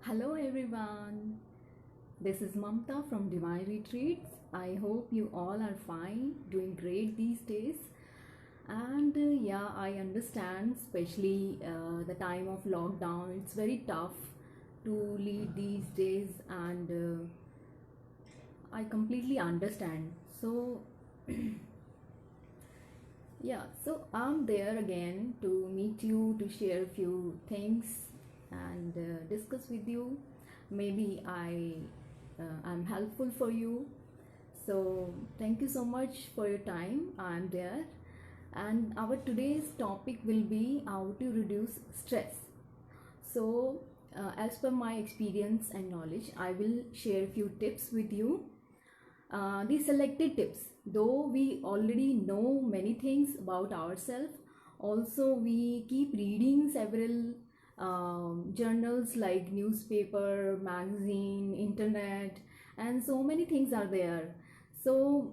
Hello everyone. This is Mamta from Divine Retreats. I hope you all are fine, doing great these days. And yeah, I understand, especially the time of lockdown, it's very tough to lead these days, and I completely understand. So, yeah, so I'm there again to meet you, to share a few things and discuss with you. Maybe I'm helpful for you. So thank you so much for your time. I'm there, and our today's topic will be how to reduce stress. So, as per my experience and knowledge, I will share a few tips with you. The selected tips, though we already know many things about ourselves, also we keep reading several journals like newspaper, magazine, internet, and so many things are there. So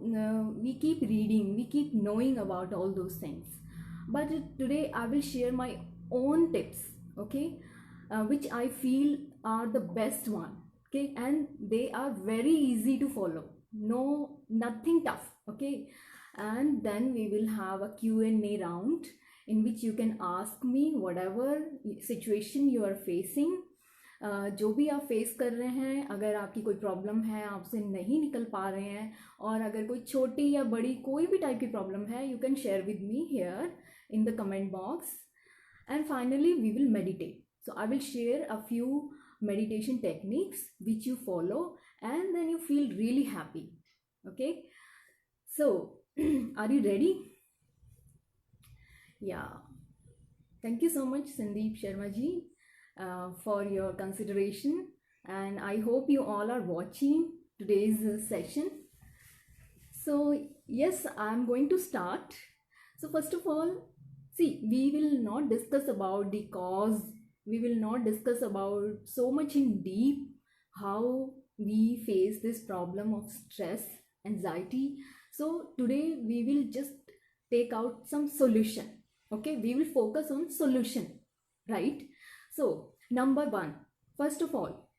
we keep reading, we keep knowing about all those things. But today I will share my own tips, okay, which I feel are the best one, okay, and they are very easy to follow, no, nothing tough, okay. And then we will have a Q&A round in which you can ask me whatever situation you are facing. जो भी आप face कर रहे हैं, अगर आपकी कोई problem है, आपसे नहीं निकल पा रहे हैं, और अगर कोई छोटी या बड़ी कोई भी टाइप की प्रॉब्लम है, you can share with me here in the comment box. And finally we will meditate. So I will share a few meditation techniques which you follow, and then you feel really happy, okay. So are you ready? Yeah, thank you so much Sandeep Sharma ji for your consideration, and I hope you all are watching today's session. So yes, I'm going to start. So first of all, see, we will not discuss about the cause, we will not discuss about so much in deep how we face this problem of stress, anxiety. So today we will just take out some solution, okay, we will focus on solution, right? So number one, first of all,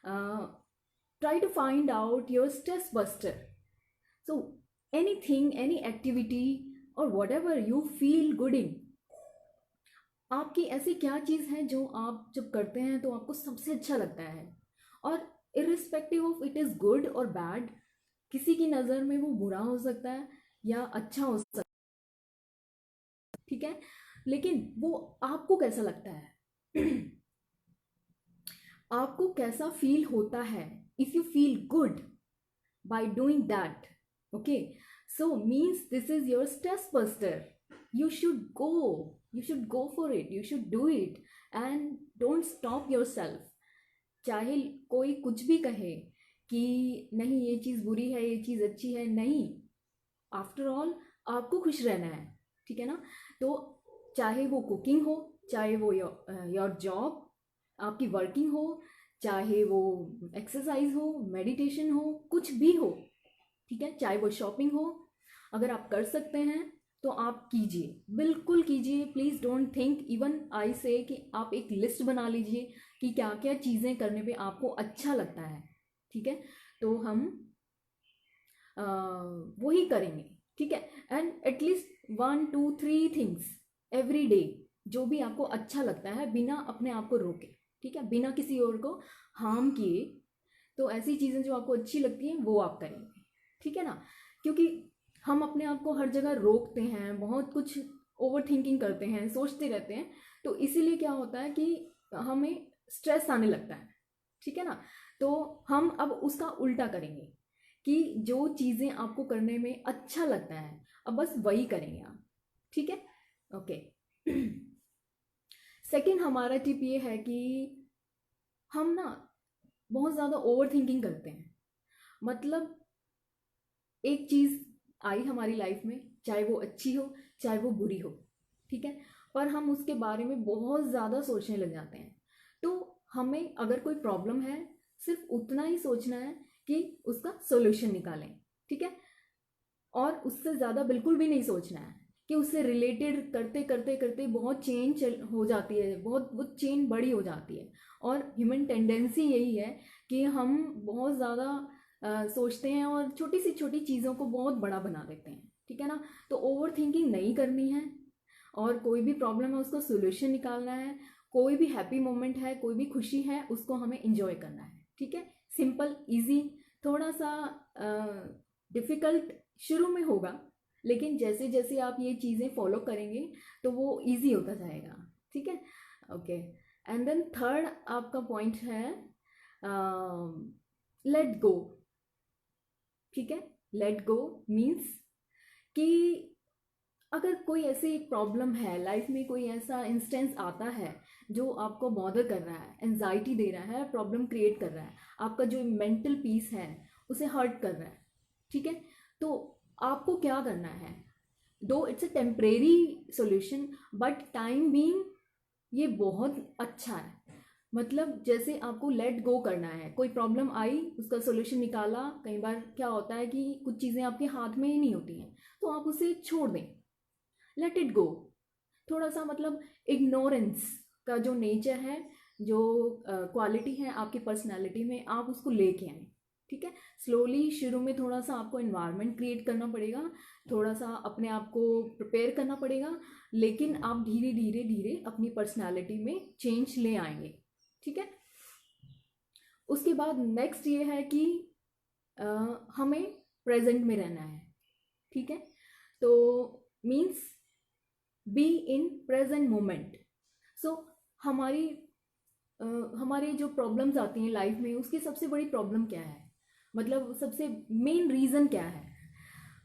uh, try to find out your stress buster. So anything, any activity, or whatever you feel good in, आपकी ऐसी क्या चीज़ है जो आप जब करते हैं तो आपको सबसे अच्छा लगता है, और irrespective of it is good और बैड, किसी की नज़र में वो बुरा हो सकता है या अच्छा हो सकता है, ठीक है, लेकिन वो आपको कैसा लगता है आपको कैसा फील होता है, if you feel good by doing that, okay, so means this is your stress buster. You should go for it, you should do it, and don't stop yourself. चाहे कोई कुछ भी कहे कि नहीं ये चीज़ बुरी है, ये चीज़ अच्छी है, नहीं, आफ्टर ऑल आपको खुश रहना है, ठीक है ना। तो चाहे वो कुकिंग हो, चाहे वो योर जॉब, आपकी वर्किंग हो, चाहे वो एक्सरसाइज हो, मेडिटेशन हो, कुछ भी हो, ठीक है, चाहे वो शॉपिंग हो, अगर आप कर सकते हैं तो आप कीजिए, बिल्कुल कीजिए। Please don't think, even I से कि आप एक लिस्ट बना लीजिए कि क्या क्या चीज़ें करने पे आपको अच्छा लगता है, ठीक है, तो हम वही करेंगे, ठीक है। And at least 1 2 3 things every day, जो भी आपको अच्छा लगता है, बिना अपने आप को रोके, ठीक है, बिना किसी और को हार्म किए, तो ऐसी चीज़ें जो आपको अच्छी लगती हैं वो आप करेंगे, ठीक है ना। क्योंकि हम अपने आप को हर जगह रोकते हैं, बहुत कुछ ओवर थिंकिंग करते हैं, सोचते रहते हैं, तो इसीलिए क्या होता है कि हमें स्ट्रेस आने लगता है, ठीक है ना। तो हम अब उसका उल्टा करेंगे कि जो चीज़ें आपको करने में अच्छा लगता है, अब बस वही करेंगे आप, ठीक है, ओके। सेकंड हमारा टिप ये है कि हम ना बहुत ज़्यादा ओवर थिंकिंग करते हैं, मतलब एक चीज़ आई हमारी लाइफ में, चाहे वो अच्छी हो चाहे वो बुरी हो, ठीक है, पर हम उसके बारे में बहुत ज़्यादा सोचने लग जाते हैं। तो हमें अगर कोई प्रॉब्लम है, सिर्फ उतना ही सोचना है कि उसका सोल्यूशन निकालें, ठीक है, और उससे ज़्यादा बिल्कुल भी नहीं सोचना है कि उससे रिलेटेड करते करते करते बहुत चेंज हो जाती है, बहुत वो चेन बड़ी हो जाती है। और ह्यूमन टेंडेंसी यही है कि हम बहुत ज़्यादा सोचते हैं और छोटी सी छोटी चीज़ों को बहुत बड़ा बना देते हैं, ठीक है ना। तो ओवर थिंकिंग नहीं करनी है, और कोई भी प्रॉब्लम है उसका सोल्यूशन निकालना है, कोई भी हैप्पी मोमेंट है, कोई भी खुशी है, उसको हमें इंजॉय करना है, ठीक है। सिंपल, इजी, थोड़ा सा डिफ़िकल्ट शुरू में होगा, लेकिन जैसे जैसे आप ये चीज़ें फॉलो करेंगे तो वो इजी होता जाएगा, ठीक है। ओके, एंड देन थर्ड आपका पॉइंट है लेट गो, ठीक है। लेट गो मीन्स कि अगर कोई ऐसी प्रॉब्लम है लाइफ में, कोई ऐसा इंस्टेंस आता है जो आपको बॉदर कर रहा है, एंजाइटी दे रहा है, प्रॉब्लम क्रिएट कर रहा है, आपका जो मेंटल पीस है उसे हर्ट कर रहा है, ठीक है। तो आपको क्या करना है, दो it's a temporary solution but time being ये बहुत अच्छा है। मतलब जैसे आपको लेट गो करना है, कोई प्रॉब्लम आई, उसका सोल्यूशन निकाला। कई बार क्या होता है कि कुछ चीज़ें आपके हाथ में ही नहीं होती हैं, तो आप उसे छोड़ दें, लेट इट गो। थोड़ा सा मतलब इग्नोरेंस का जो नेचर है, जो क्वालिटी है आपकी पर्सनालिटी में, आप उसको लेके आएँ, ठीक है। स्लोली शुरू में थोड़ा सा आपको इन्वायरमेंट क्रिएट करना पड़ेगा, थोड़ा सा अपने आप को प्रिपेयर करना पड़ेगा, लेकिन आप धीरे धीरे धीरे अपनी पर्सनालिटी में चेंज ले आएंगे, ठीक है। उसके बाद नेक्स्ट ये है कि हमें प्रेजेंट में रहना है, ठीक है। तो means be in present moment. So हमारी हमारी जो प्रॉब्लम्स आती हैं लाइफ में, उसकी सबसे बड़ी प्रॉब्लम क्या है, मतलब सबसे मेन रीज़न क्या है।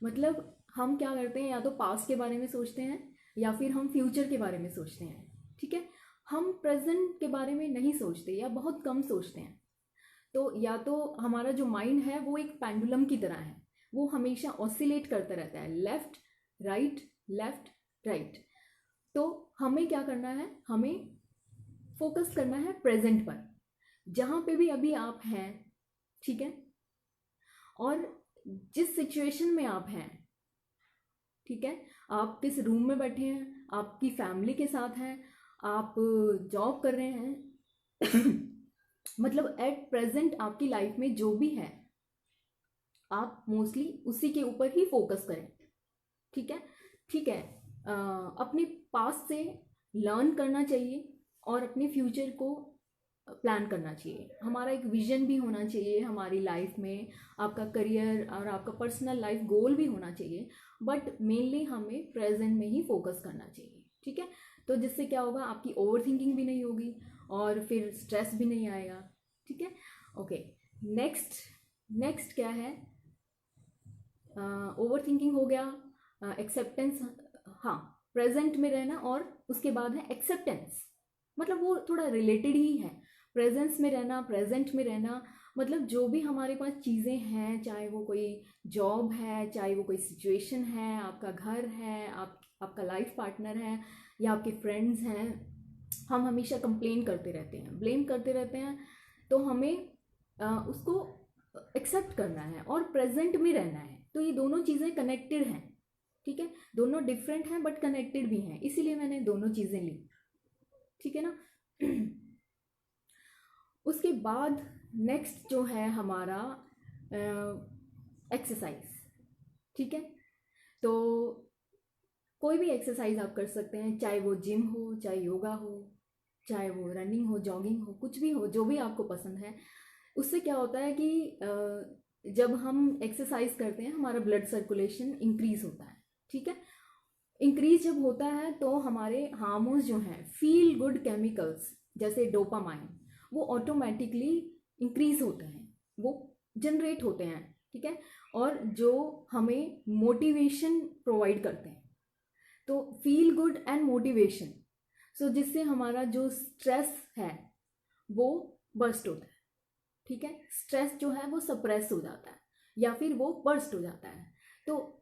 मतलब हम क्या करते हैं, या तो पास्ट के बारे में सोचते हैं या फिर हम फ्यूचर के बारे में सोचते हैं, ठीक है। हम प्रेजेंट के बारे में नहीं सोचते या बहुत कम सोचते हैं। तो या तो हमारा जो माइंड है वो एक पेंडुलम की तरह है, वो हमेशा ऑसिलेट करता रहता है, लेफ्ट राइट राइट। तो हमें क्या करना है, हमें फोकस करना है प्रेजेंट पर, जहाँ पे भी अभी आप हैं, ठीक है। और जिस सिचुएशन में आप हैं, ठीक है, आप किस रूम में बैठे हैं, आपकी फैमिली के साथ हैं, आप जॉब कर रहे हैं मतलब एट प्रेजेंट आपकी लाइफ में जो भी है, आप मोस्टली उसी के ऊपर ही फोकस करें, ठीक है। ठीक है, अपने पास्ट से लर्न करना चाहिए और अपने फ्यूचर को प्लान करना चाहिए। हमारा एक विजन भी होना चाहिए हमारी लाइफ में, आपका करियर और आपका पर्सनल लाइफ गोल भी होना चाहिए, बट मेनली हमें प्रेजेंट में ही फोकस करना चाहिए, ठीक है। तो जिससे क्या होगा, आपकी ओवर थिंकिंग भी नहीं होगी और फिर स्ट्रेस भी नहीं आएगा, ठीक है। ओके, नेक्स्ट क्या है, ओवर थिंकिंग हो गया, एक्सेप्टेंस, हाँ, प्रेजेंट में रहना, और उसके बाद है एक्सेप्टेंस। मतलब वो थोड़ा रिलेटेड ही है, प्रेजेंस में रहना, प्रेजेंट में रहना, मतलब जो भी हमारे पास चीज़ें हैं, चाहे वो कोई जॉब है, चाहे वो कोई सिचुएशन है, आपका घर है, आपका लाइफ पार्टनर है, या आपके फ्रेंड्स हैं, हम हमेशा कंप्लेन करते रहते हैं, ब्लेम करते रहते हैं। तो हमें उसको एक्सेप्ट करना है और प्रेजेंट में रहना है। तो ये दोनों चीज़ें कनेक्टेड हैं, ठीक है, दोनों डिफरेंट हैं बट कनेक्टेड भी हैं, इसीलिए मैंने दोनों चीज़ें ली, ठीक है ना। उसके बाद नेक्स्ट जो है हमारा एक्सरसाइज, ठीक है। तो कोई भी एक्सरसाइज आप कर सकते हैं, चाहे वो जिम हो, चाहे योगा हो, चाहे वो रनिंग हो, जॉगिंग हो, कुछ भी हो, जो भी आपको पसंद है। उससे क्या होता है कि जब हम एक्सरसाइज करते हैं हमारा ब्लड सर्कुलेशन इंक्रीज होता है, ठीक है। इंक्रीज जब होता है तो हमारे हार्मोन्स जो हैं, फील गुड केमिकल्स जैसे डोपामाइन, वो ऑटोमेटिकली इंक्रीज होते हैं, वो जनरेट होते हैं, ठीक है। और जो हमें मोटिवेशन प्रोवाइड करते हैं, तो फील गुड एंड मोटिवेशन, सो जिससे हमारा जो स्ट्रेस है वो बर्स्ट होता है, ठीक है। स्ट्रेस जो है वो सप्रेस हो जाता है या फिर वो बर्स्ट हो जाता है। तो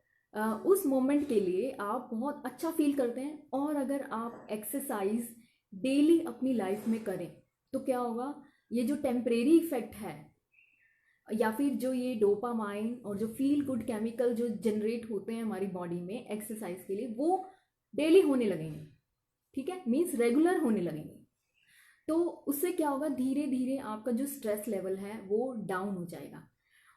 उस मोमेंट के लिए आप बहुत अच्छा फील करते हैं। और अगर आप एक्सरसाइज डेली अपनी लाइफ में करें तो क्या होगा, ये जो टेम्परेरी इफेक्ट है, या फिर जो ये डोपामाइन और जो फील गुड केमिकल जो जनरेट होते हैं हमारी बॉडी में एक्सरसाइज के लिए, वो डेली होने लगेंगे, ठीक है, मीन्स रेगुलर होने लगेंगे। तो उससे क्या होगा, धीरे धीरे आपका जो स्ट्रेस लेवल है वो डाउन हो जाएगा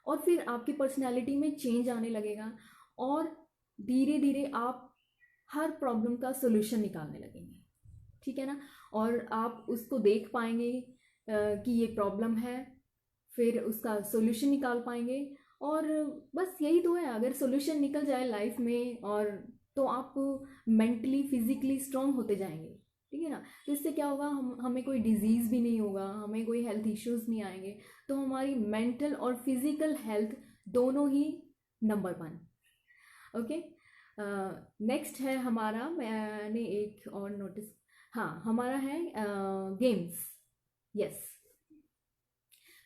और फिर आपकी पर्सनैलिटी में चेंज आने लगेगा और धीरे धीरे आप हर प्रॉब्लम का सोल्यूशन निकालने लगेंगे, ठीक है ना। और आप उसको देख पाएंगे कि ये प्रॉब्लम है, फिर उसका सोल्यूशन निकाल पाएंगे। और बस यही तो है, अगर सोल्यूशन निकल जाए लाइफ में और तो आप मेंटली फिजिकली स्ट्रांग होते जाएंगे, ठीक है ना। तो इससे क्या होगा, हमें कोई डिजीज़ भी नहीं होगा, हमें कोई हेल्थ इश्यूज़ नहीं आएंगे, तो हमारी मेंटल और फिजिकल हेल्थ दोनों ही नंबर 1। ओके, नेक्स्ट है हमारा, मैंने एक और नोटिस, हाँ हमारा है गेम्स। यस,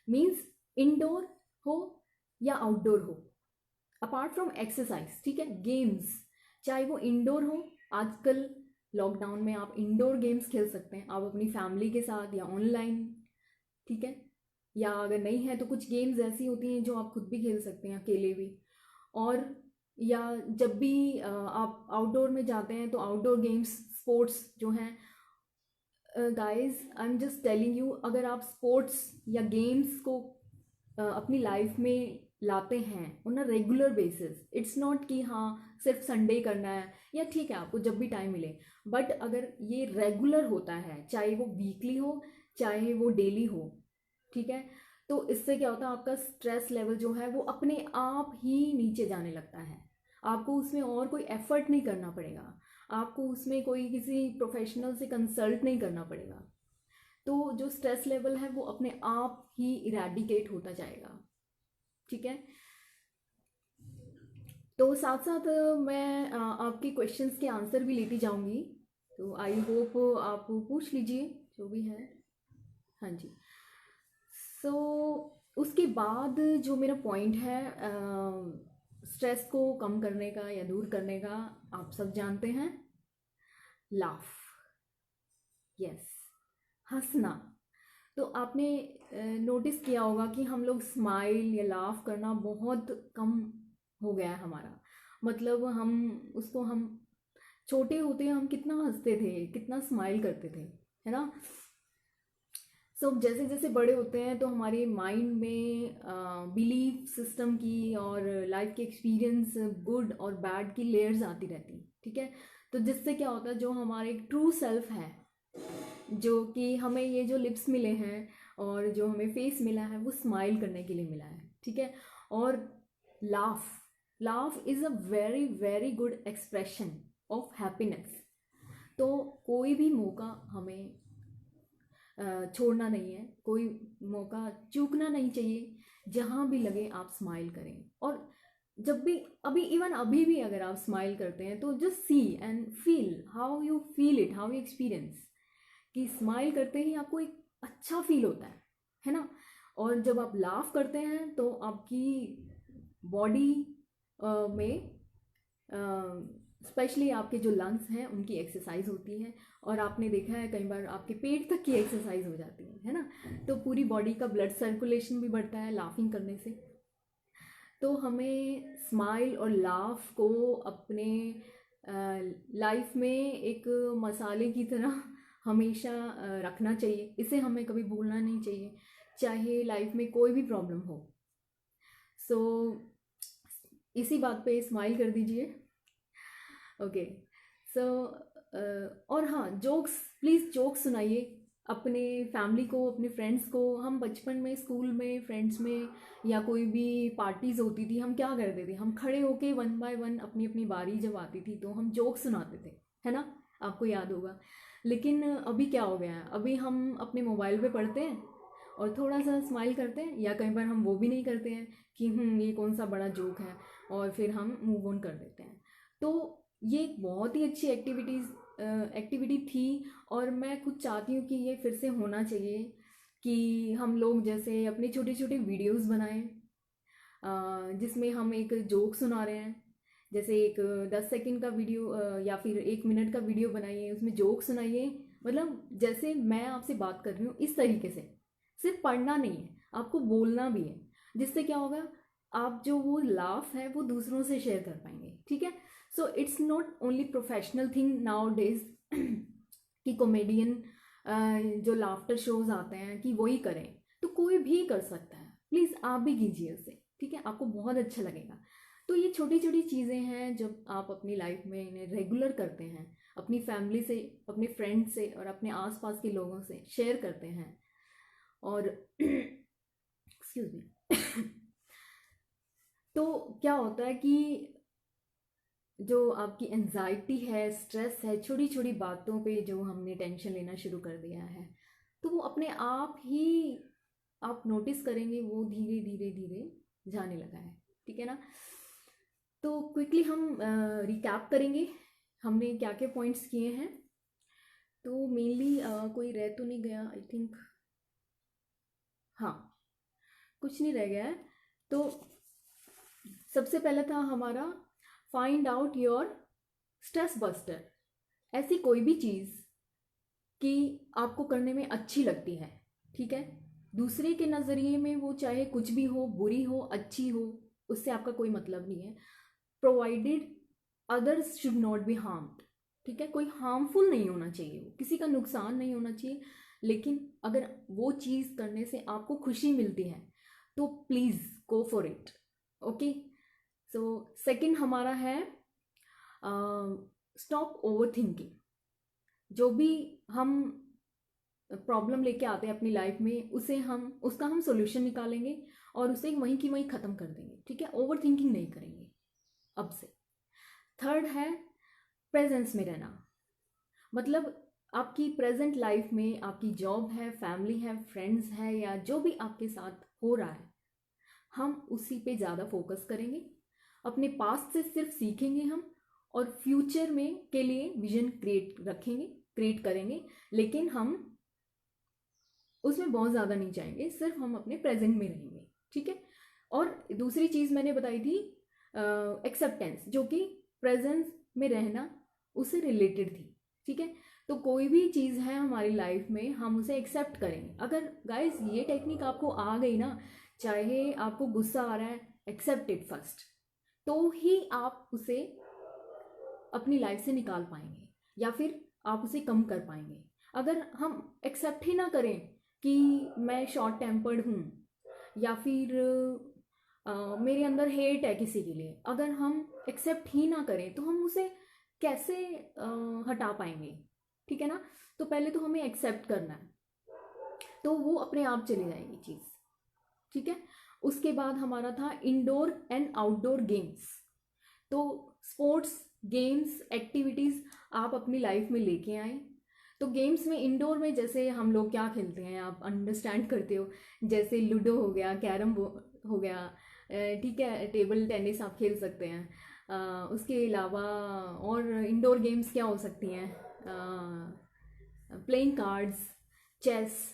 मीन्स इंडोर हो या आउटडोर हो, अपार्ट फ्रॉम एक्सरसाइज, ठीक है, गेम्स चाहे वो इंडोर हो। आजकल लॉकडाउन में आप इंडोर गेम्स खेल सकते हैं, आप अपनी फैमिली के साथ या ऑनलाइन, ठीक है। या अगर नहीं है तो कुछ गेम्स ऐसी होती हैं जो आप खुद भी खेल सकते हैं अकेले भी। और या जब भी आप आउटडोर में जाते हैं तो आउटडोर गेम्स स्पोर्ट्स जो हैं, guys I am just telling you, अगर आप स्पोर्ट्स या गेम्स को अपनी लाइफ में लाते हैं on a regular basis, it's not कि हाँ सिर्फ संडे करना है या ठीक है आपको जब भी टाइम मिले, बट अगर ये रेगुलर होता है, चाहे वो वीकली हो चाहे वो डेली हो, ठीक है, तो इससे क्या होता है, आपका स्ट्रेस लेवल जो है वो अपने आप ही नीचे जाने लगता है। आपको उसमें और कोई एफर्ट नहीं करना पड़ेगा, आपको उसमें कोई किसी प्रोफेशनल से कंसल्ट नहीं करना पड़ेगा। तो जो स्ट्रेस लेवल है वो अपने आप ही इरेडिकेट होता जाएगा, ठीक है। तो साथ साथ मैं आपके क्वेश्चंस के आंसर भी लेती जाऊंगी, तो आई होप आप पूछ लीजिए जो भी है। हाँ जी। सो उसके बाद जो मेरा पॉइंट है स्ट्रेस को कम करने का या दूर करने का, आप सब जानते हैं, लाफ। यस, हंसना। तो आपने नोटिस किया होगा कि हम लोग स्माइल या लाफ करना बहुत कम हो गया है हमारा। मतलब हम छोटे होते हम कितना हंसते थे, कितना स्माइल करते थे, है ना। सो जैसे जैसे बड़े होते हैं तो हमारे माइंड में बिलीफ सिस्टम की और लाइफ के एक्सपीरियंस गुड और बैड की लेयर्स आती रहती हैं, ठीक है। तो जिससे क्या होता है, जो हमारे ट्रू सेल्फ है, जो कि हमें ये जो लिप्स मिले हैं और जो हमें फेस मिला है वो स्माइल करने के लिए मिला है, ठीक है। और laugh, laugh is a very very good expression of happiness. तो कोई भी मौका हमें छोड़ना नहीं है, कोई मौका चूकना नहीं चाहिए, जहाँ भी लगे आप स्माइल करें। और जब भी, अभी इवन अभी भी अगर आप स्माइल करते हैं तो just see and feel how you feel it, how you experience, कि स्माइल करते ही आपको एक अच्छा फील होता है ना। और जब आप लाफ करते हैं तो आपकी बॉडी में स्पेशली आपके जो लंग्स हैं उनकी एक्सरसाइज होती है, और आपने देखा है कई बार आपके पेट तक की एक्सरसाइज हो जाती है ना। तो पूरी बॉडी का ब्लड सर्कुलेशन भी बढ़ता है लाफिंग करने से। तो हमें स्माइल और लाफ को अपने लाइफ में एक मसाले की तरह हमेशा रखना चाहिए, इसे हमें कभी भूलना नहीं चाहिए, चाहे लाइफ में कोई भी प्रॉब्लम हो। सो इसी बात पे स्माइल कर दीजिए। ओके, सो और हाँ, जोक्स, प्लीज़ जोक्स सुनाइए अपने फैमिली को, अपने फ्रेंड्स को। हम बचपन में स्कूल में फ्रेंड्स में या कोई भी पार्टीज़ होती थी, हम क्या करते थे, हम खड़े होके वन बाय वन अपनी अपनी बारी जब आती थी तो हम जोक सुनाते थे, है ना, आपको याद होगा। लेकिन अभी क्या हो गया है, अभी हम अपने मोबाइल पे पढ़ते हैं और थोड़ा सा स्माइल करते हैं, या कई बार हम वो भी नहीं करते हैं कि ये कौन सा बड़ा जोक है, और फिर हम मूव ऑन कर देते हैं। तो ये एक बहुत ही अच्छी एक्टिविटी थी, और मैं खुद चाहती हूँ कि ये फिर से होना चाहिए, कि हम लोग जैसे अपने छोटे छोटे वीडियोस बनाएं जिसमें हम एक जोक सुना रहे हैं, जैसे एक 10 सेकंड का वीडियो या फिर 1 मिनट का वीडियो बनाइए, उसमें जोक सुनाइए। मतलब जैसे मैं आपसे बात कर रही हूँ इस तरीके से, सिर्फ पढ़ना नहीं है, आपको बोलना भी है। जिससे क्या होगा, आप जो वो लाफ है वो दूसरों से शेयर कर पाएंगे, ठीक है। So it's not only professional thing now days कि कॉमेडियन जो लाफ्टर शोज आते हैं कि वही करें, तो कोई भी कर सकता है, प्लीज़ आप भी कीजिए उसे, ठीक है, आपको बहुत अच्छा लगेगा। तो ये छोटी छोटी चीज़ें हैं जब आप अपनी लाइफ में इन्हें रेगुलर करते हैं, अपनी फैमिली से, अपने फ्रेंड से और अपने आसपास के लोगों से शेयर करते हैं, और एक्सक्यूज मी तो क्या होता है कि जो आपकी एंजाइटी है, स्ट्रेस है, छोटी छोटी बातों पे जो हमने टेंशन लेना शुरू कर दिया है, तो वो अपने आप ही आप नोटिस करेंगे वो धीरे धीरे धीरे जाने लगा है, ठीक है ना। तो क्विकली हम रिकैप करेंगे हमने क्या क्या पॉइंट्स किए हैं। तो मेनली कोई रह तो नहीं गया, आई थिंक, हाँ कुछ नहीं रह गया है। तो सबसे पहला था हमारा find out your stress buster. ऐसी कोई भी चीज़ कि आपको करने में अच्छी लगती है, ठीक है, दूसरे के नज़रिए में वो चाहे कुछ भी हो, बुरी हो अच्छी हो, उससे आपका कोई मतलब नहीं है, provided others should not be harmed, ठीक है, कोई हार्मफुल नहीं होना चाहिए, वो किसी का नुकसान नहीं होना चाहिए, लेकिन अगर वो चीज़ करने से आपको खुशी मिलती है तो please go for it, okay. So second हमारा है स्टॉप ओवर थिंकिंग। जो भी हम प्रॉब्लम लेके आते हैं अपनी लाइफ में, उसका हम सोल्यूशन निकालेंगे और उसे वहीं की वहीं ख़त्म कर देंगे, ठीक है, ओवर थिंकिंग नहीं करेंगे अब से। थर्ड है प्रेजेंस में रहना, मतलब आपकी प्रेजेंट लाइफ में आपकी जॉब है, फैमिली है, फ्रेंड्स है, या जो भी आपके साथ हो रहा है, हम उसी पे ज़्यादा फोकस करेंगे, अपने पास्ट से सिर्फ सीखेंगे हम, और फ्यूचर में के लिए विजन क्रिएट करेंगे, लेकिन हम उसमें बहुत ज़्यादा नहीं जाएंगे, सिर्फ हम अपने प्रेजेंट में रहेंगे, ठीक है। और दूसरी चीज़ मैंने बताई थी एक्सेप्टेंस, जो कि प्रेजेंस में रहना उससे रिलेटेड थी, ठीक है। तो कोई भी चीज़ है हमारी लाइफ में, हम उसे एक्सेप्ट करेंगे। अगर गाइस ये टेक्निक आपको आ गई ना, चाहे आपको गुस्सा आ रहा है, एक्सेप्ट इट फर्स्ट, तो ही आप उसे अपनी लाइफ से निकाल पाएंगे, या फिर आप उसे कम कर पाएंगे। अगर हम एक्सेप्ट ही ना करें कि मैं शॉर्ट टेम्पर्ड हूँ, या फिर मेरे अंदर हेट है किसी के लिए, अगर हम एक्सेप्ट ही ना करें तो हम उसे कैसे हटा पाएंगे, ठीक है ना। तो पहले तो हमें एक्सेप्ट करना है, तो वो अपने आप चली जाएगी चीज़, ठीक है। उसके बाद हमारा था इंडोर एंड आउटडोर गेम्स। तो स्पोर्ट्स, गेम्स, एक्टिविटीज़ आप अपनी लाइफ में लेके आए। तो गेम्स में, इंडोर में जैसे हम लोग क्या खेलते हैं आप अंडरस्टैंड करते हो, जैसे लूडो हो गया, कैरम हो गया, ठीक है, टेबल टेनिस आप खेल सकते हैं। उसके अलावा और इंडोर गेम्स क्या हो सकती हैं, प्लेइंग कार्ड्स, चेस,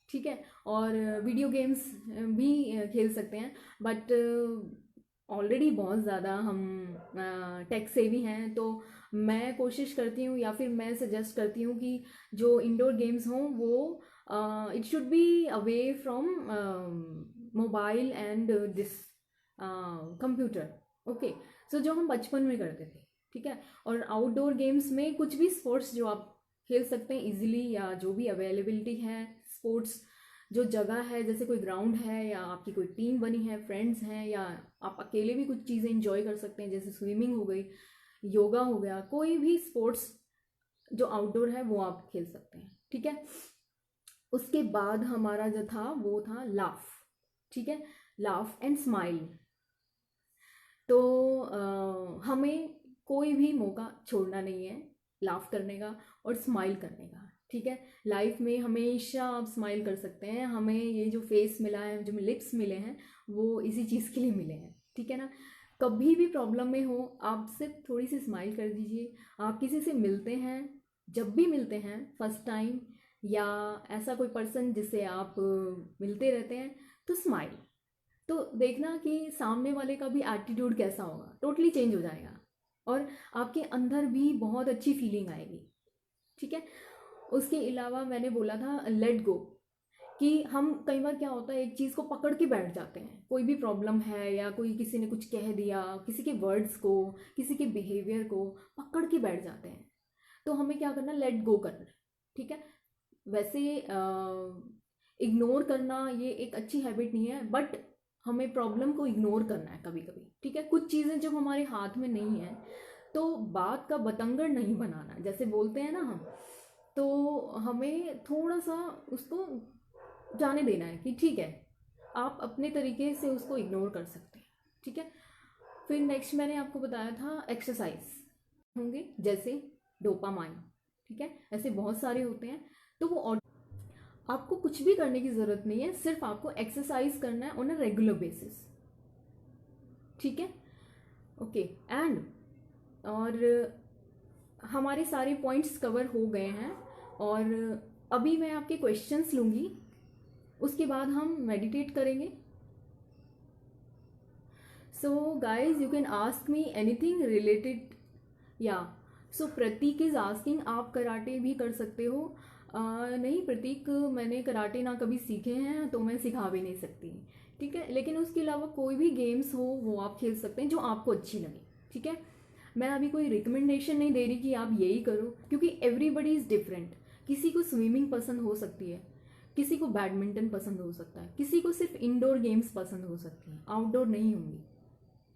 ठीक है, और वीडियो गेम्स भी खेल सकते हैं, बट ऑलरेडी बहुत ज़्यादा हम टेक सेवी हैं, तो मैं कोशिश करती हूँ, या फिर मैं सजेस्ट करती हूँ कि जो इंडोर गेम्स हों वो it should be away from mobile and this computer, okay. So जो हम बचपन में करते थे, ठीक है। और आउटडोर गेम्स में कुछ भी स्पोर्ट्स जो आप खेल सकते हैं इजीली, या जो भी अवेलेबिलिटी है स्पोर्ट्स, जो जगह है, जैसे कोई ग्राउंड है, या आपकी कोई टीम बनी है, फ्रेंड्स हैं, या आप अकेले भी कुछ चीज़ें इंजॉय कर सकते हैं, जैसे स्विमिंग हो गई, योगा हो गया, कोई भी स्पोर्ट्स जो आउटडोर है वो आप खेल सकते हैं, ठीक है। उसके बाद हमारा जो था वो था लाफ, ठीक है, लाफ एंड स्माइल। तो हमें कोई भी मौका छोड़ना नहीं है लाफ करने का और स्माइल करने का, ठीक है। लाइफ में हमेशा आप स्माइल कर सकते हैं, हमें ये जो फेस मिला है, जो लिप्स मिले हैं, वो इसी चीज़ के लिए मिले हैं, ठीक है ना। कभी भी प्रॉब्लम में हो, आप सिर्फ थोड़ी सी स्माइल कर दीजिए। आप किसी से मिलते हैं, जब भी मिलते हैं फर्स्ट टाइम, या ऐसा कोई पर्सन जिससे आप मिलते रहते हैं, तो स्माइल, तो देखना कि सामने वाले का भी एटीट्यूड कैसा होगा, टोटली चेंज हो जाएगा, और आपके अंदर भी बहुत अच्छी फीलिंग आएगी, ठीक है। उसके अलावा मैंने बोला था लेट गो, कि हम कई बार क्या होता है, एक चीज़ को पकड़ के बैठ जाते हैं, कोई भी प्रॉब्लम है या कोई किसी ने कुछ कह दिया, किसी के वर्ड्स को, किसी के बिहेवियर को पकड़ के बैठ जाते हैं। तो हमें क्या करना, लेट गो करना है, ठीक है। वैसे इग्नोर करना ये एक अच्छी हैबिट नहीं है, बट हमें प्रॉब्लम को इग्नोर करना है कभी कभी, ठीक है। कुछ चीज़ें जब हमारे हाथ में नहीं है तो बात का बतंगड़ नहीं बनाना, जैसे बोलते हैं ना हम, तो हमें थोड़ा सा उसको जाने देना है कि ठीक है, आप अपने तरीके से उसको इग्नोर कर सकते हैं, ठीक है। फिर नेक्स्ट मैंने आपको बताया था एक्सरसाइज होंगे, जैसे डोपामाइन, ठीक है, ऐसे बहुत सारे होते हैं। तो वो आपको कुछ भी करने की ज़रूरत नहीं है, सिर्फ आपको एक्सरसाइज करना है ऑन अ रेगुलर बेसिस, ठीक है। ओके, एंड और हमारे सारे पॉइंट्स कवर हो गए हैं, और अभी मैं आपके क्वेश्चंस लूँगी, उसके बाद हम मेडिटेट करेंगे। So guys you can ask me anything related, या सो प्रतीक इज आस्किंग आप कराटे भी कर सकते हो। नहीं प्रतीक, मैंने कराटे ना कभी सीखे हैं, तो मैं सिखा भी नहीं सकती, ठीक है। लेकिन उसके अलावा कोई भी गेम्स हो वो आप खेल सकते हैं जो आपको अच्छी लगे, ठीक है। मैं अभी कोई रिकमेंडेशन नहीं दे रही कि आप यही करो, क्योंकि एवरीबडी इज़ डिफरेंट। किसी को स्विमिंग पसंद हो सकती है, किसी को बैडमिंटन पसंद हो सकता है, किसी को सिर्फ इंडोर गेम्स पसंद हो सकती हैं, आउटडोर नहीं होंगी,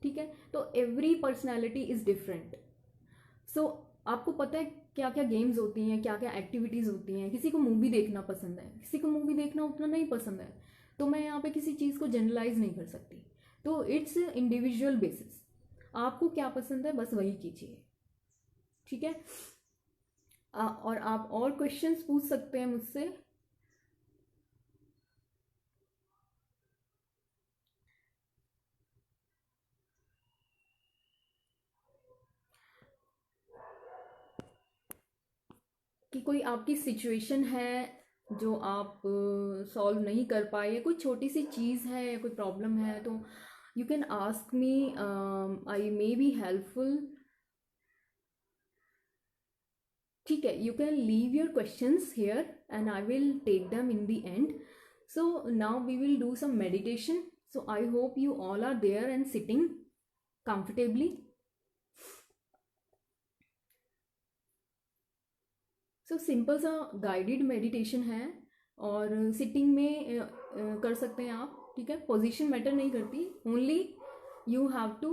ठीक है। तो एवरी पर्सनैलिटी इज़ डिफरेंट। सो आपको पता है क्या क्या गेम्स होती हैं, क्या क्या एक्टिविटीज़ होती हैं। किसी को मूवी देखना पसंद है, किसी को मूवी देखना उतना नहीं पसंद है, तो मैं यहाँ पे किसी चीज़ को जनरलाइज नहीं कर सकती। तो इट्स इंडिविजुअल बेसिस, आपको क्या पसंद है बस वही कीजिए, ठीक है। और आप और क्वेश्चंस पूछ सकते हैं मुझसे। कि कोई आपकी सिचुएशन है जो आप सॉल्व नहीं कर पाए, या कोई छोटी सी चीज़ है या कोई प्रॉब्लम है, तो you can ask me, I may be helpful, ठीक है। You can leave your questions here and I will take them in the end. So now we will do some meditation, so I hope you all are there and sitting comfortably. So simple सा guided meditation है, और sitting में कर सकते हैं आप, ठीक है। पोजीशन मैटर नहीं करती, only you have to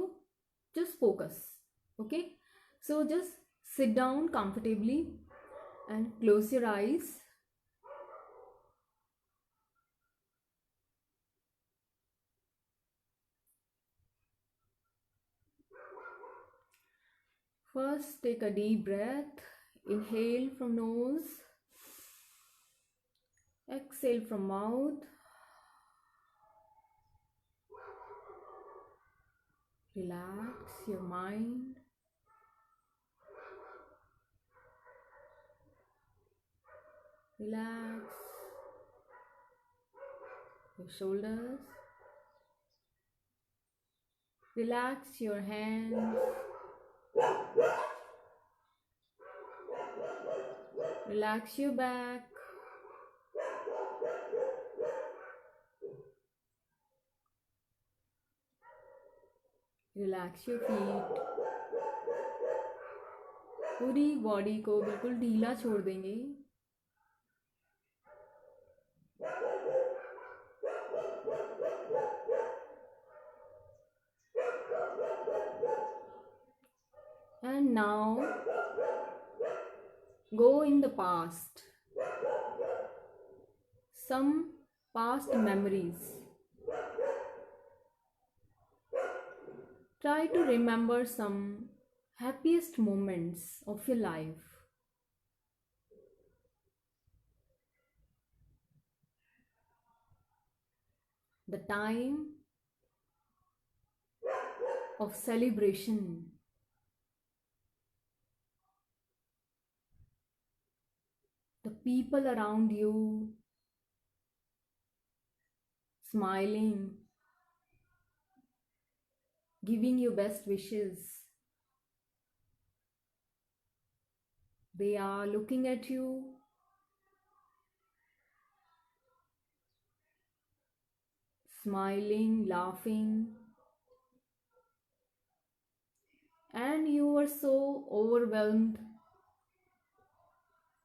just focus, okay. So just sit down comfortably and close your eyes. First, take a deep breath. Inhale from nose. Exhale from mouth. Relax your mind. Relax your shoulders. Relax your hands. Relax your back. Relax your feet. पूरी body को बिल्कुल ढीला छोड़ देंगे। And now go in the past. Some past memories. Try to remember some happiest moments of your life. The time of celebration. The people around you smiling, giving you best wishes. They are looking at you smiling, laughing, and you were so overwhelmed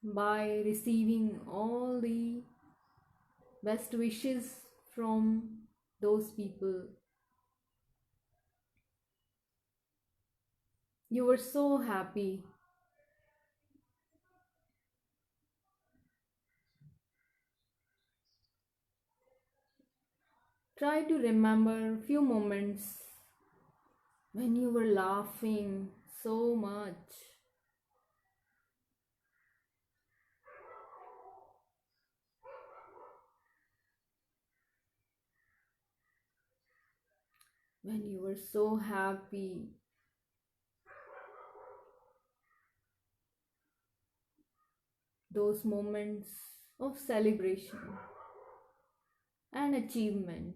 by receiving all the best wishes from those people. You were so happy. Try to remember few moments when you were laughing so much, when you were so happy, those moments of celebration and achievement.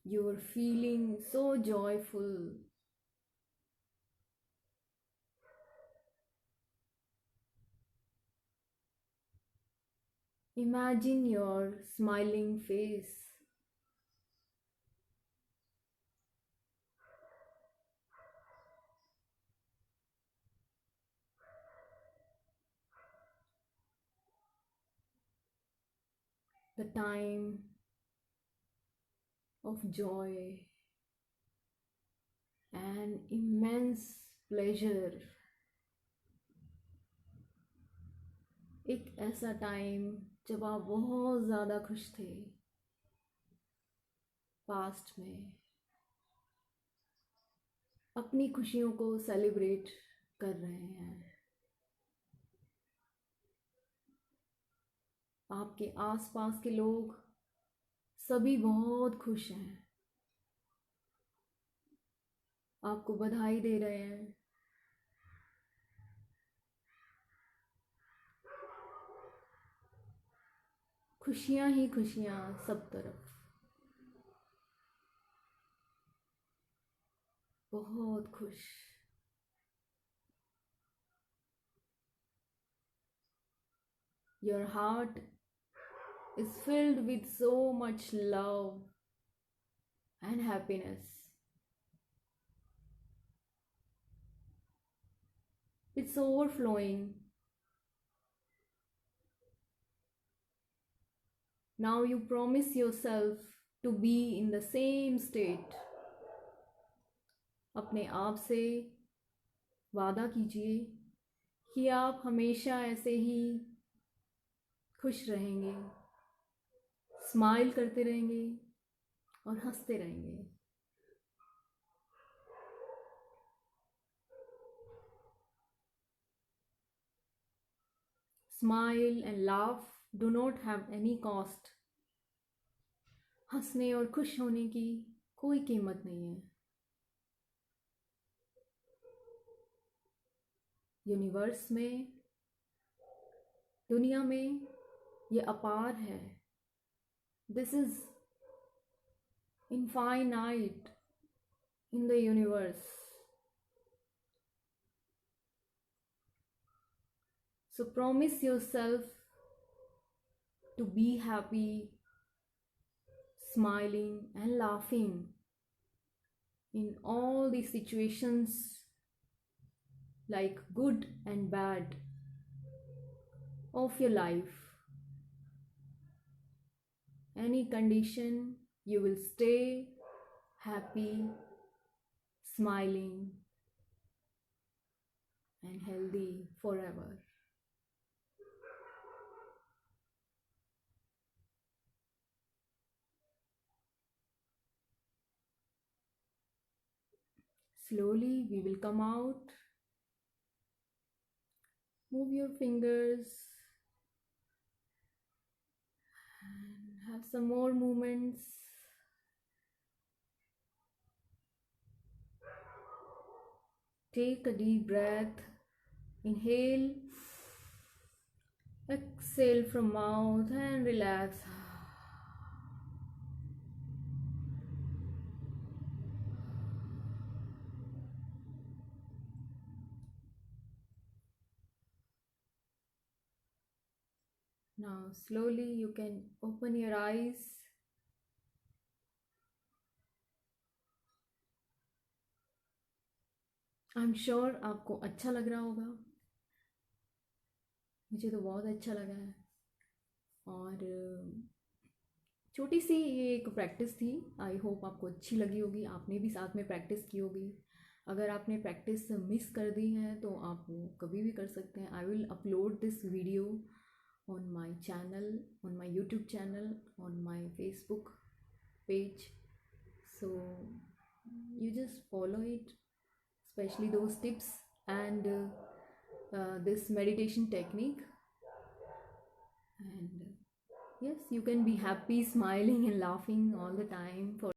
You were feeling so joyful. Imagine your smiling face. The time of joy and immense pleasure. एक ऐसा time जब आप बहुत ज़्यादा खुश थे past में, अपनी खुशियों को सेलिब्रेट कर रहे हैं। आपके आसपास के लोग सभी बहुत खुश हैं, आपको बधाई दे रहे हैं। खुशियां ही खुशियां सब तरफ, बहुत खुश। Your heart is filled with so much love and happiness. It's overflowing. Now you promise yourself to be in the same state. अपने आप से वादा कीजिए कि आप हमेशा ऐसे ही खुश रहेंगे, स्माइल करते रहेंगे और हंसते रहेंगे। Smile and laugh do not have any cost. हंसने और खुश होने की कोई कीमत नहीं है। यूनिवर्स में, दुनिया में ये अपार है। This is infinite in the universe. So promise yourself to be happy, smiling and laughing in all the situations, like good and bad, of your life. Any condition, you will stay happy, smiling and healthy forever. Slowly we will come out. Move your fingers and have some more movements. Take a deep breath. Inhale, exhale from mouth and relax. Now, slowly you can open your eyes. I am sure आपको अच्छा लग रहा होगा. मुझे तो बहुत अच्छा लगा है. और छोटी सी ये एक प्रैक्टिस थी. आई होप आपको अच्छी लगी होगी. आपने भी साथ में प्रैक्टिस की होगी. अगर आपने प्रैक्टिस मिस कर दी है तो आप वो कभी भी कर सकते हैं. I will upload this video on my channel, on my YouTube channel, on my Facebook page. So you just follow it, especially those tips and this meditation technique. And yes, you can be happy, smiling, and laughing all the time for